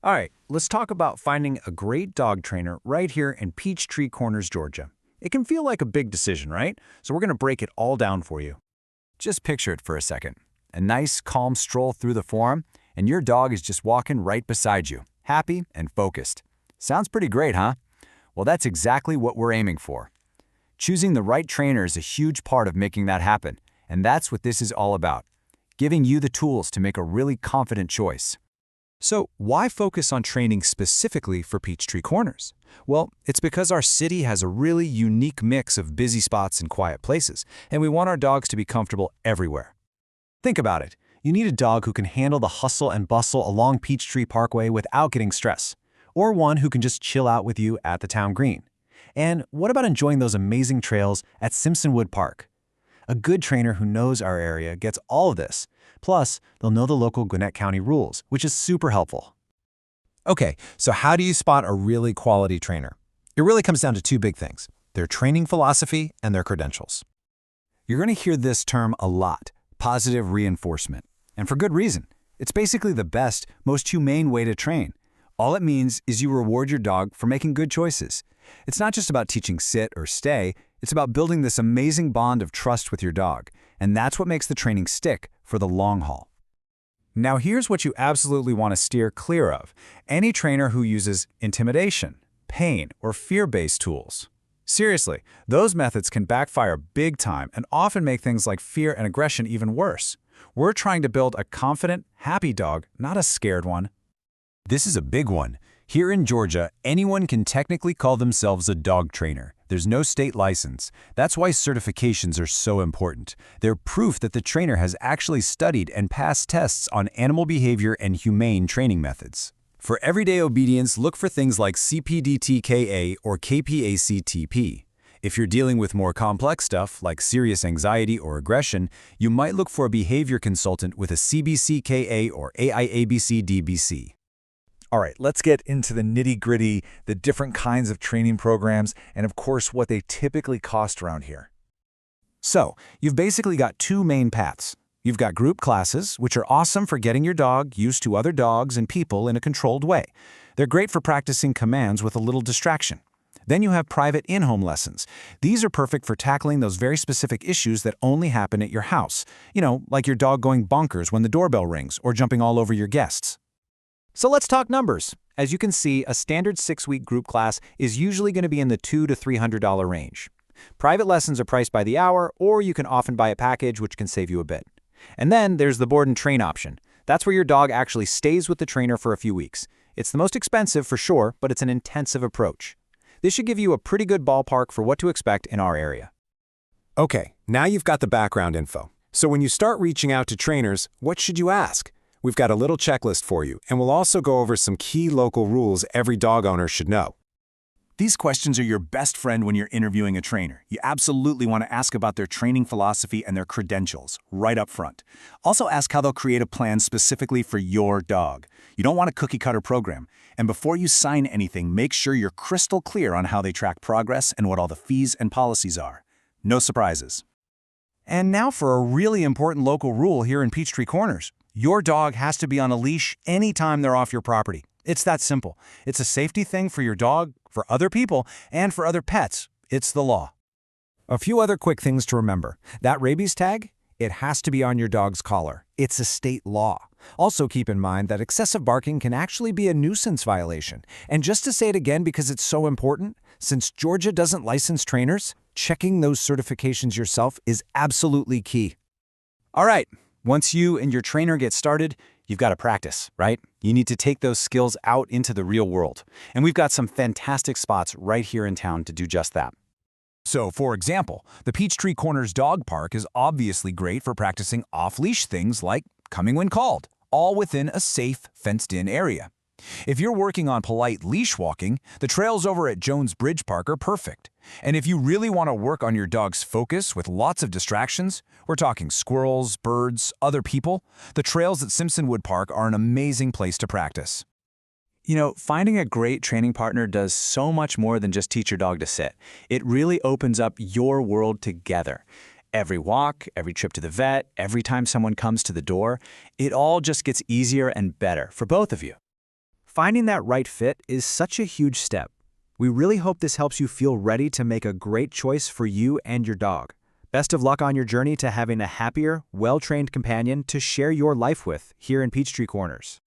All right, let's talk about finding a great dog trainer right here in Peachtree Corners, Georgia. It can feel like a big decision, right? So we're going to break it all down for you. Just picture it for a second. A nice, calm stroll through the forum, and your dog is just walking right beside you, happy and focused. Sounds pretty great, huh? Well, that's exactly what we're aiming for. Choosing the right trainer is a huge part of making that happen, and that's what this is all about, giving you the tools to make a really confident choice. So why focus on training specifically for Peachtree Corners? Well, it's because our city has a really unique mix of busy spots and quiet places, and we want our dogs to be comfortable everywhere. Think about it. You need a dog who can handle the hustle and bustle along Peachtree Parkway without getting stressed, or one who can just chill out with you at the town green. And what about enjoying those amazing trails at Simpsonwood Park? A good trainer who knows our area gets all of this. Plus, they'll know the local Gwinnett County rules, which is super helpful. Okay, so how do you spot a really quality trainer? It really comes down to two big things: their training philosophy and their credentials. You're going to hear this term a lot, positive reinforcement. And for good reason. It's basically the best, most humane way to train. All it means is you reward your dog for making good choices. It's not just about teaching sit or stay, it's about building this amazing bond of trust with your dog. And that's what makes the training stick for the long haul. Now here's what you absolutely want to steer clear of: any trainer who uses intimidation, pain, or fear-based tools. Seriously, those methods can backfire big time and often make things like fear and aggression even worse. We're trying to build a confident, happy dog, not a scared one. This is a big one. Here in Georgia, anyone can technically call themselves a dog trainer. There's no state license. That's why certifications are so important. They're proof that the trainer has actually studied and passed tests on animal behavior and humane training methods. For everyday obedience, look for things like CPDTKA or KPACTP. If you're dealing with more complex stuff, like serious anxiety or aggression, you might look for a behavior consultant with a CBCKA or AIABC-DBC. All right, let's get into the nitty-gritty, the different kinds of training programs, and of course, what they typically cost around here. So, you've basically got two main paths. You've got group classes, which are awesome for getting your dog used to other dogs and people in a controlled way. They're great for practicing commands with a little distraction. Then you have private in-home lessons. These are perfect for tackling those very specific issues that only happen at your house. You know, like your dog going bonkers when the doorbell rings or jumping all over your guests. So let's talk numbers. As you can see, a standard 6-week group class is usually going to be in the $200 to $300 range. Private lessons are priced by the hour, or you can often buy a package, which can save you a bit. And then there's the board and train option. That's where your dog actually stays with the trainer for a few weeks. It's the most expensive for sure, but it's an intensive approach. This should give you a pretty good ballpark for what to expect in our area. Okay, now you've got the background info. So when you start reaching out to trainers, what should you ask? We've got a little checklist for you, and we'll also go over some key local rules every dog owner should know. These questions are your best friend when you're interviewing a trainer. You absolutely want to ask about their training philosophy and their credentials right up front. Also ask how they'll create a plan specifically for your dog. You don't want a cookie-cutter program. And before you sign anything, make sure you're crystal clear on how they track progress and what all the fees and policies are. No surprises. And now for a really important local rule here in Peachtree Corners. Your dog has to be on a leash anytime they're off your property. It's that simple. It's a safety thing for your dog, for other people, and for other pets. It's the law. A few other quick things to remember. That rabies tag, it has to be on your dog's collar. It's a state law. Also keep in mind that excessive barking can actually be a nuisance violation. And just to say it again because it's so important, since Georgia doesn't license trainers, checking those certifications yourself is absolutely key. All right. Once you and your trainer get started, you've got to practice, right? You need to take those skills out into the real world. And we've got some fantastic spots right here in town to do just that. So, for example, the Peachtree Corners Dog Park is obviously great for practicing off-leash things like coming when called, all within a safe, fenced-in area. If you're working on polite leash walking, the trails over at Jones Bridge Park are perfect. And if you really want to work on your dog's focus with lots of distractions, we're talking squirrels, birds, other people, the trails at Simpsonwood Park are an amazing place to practice. You know, finding a great training partner does so much more than just teach your dog to sit. It really opens up your world together. Every walk, every trip to the vet, every time someone comes to the door, it all just gets easier and better for both of you. Finding that right fit is such a huge step. We really hope this helps you feel ready to make a great choice for you and your dog. Best of luck on your journey to having a happier, well-trained companion to share your life with here in Peachtree Corners.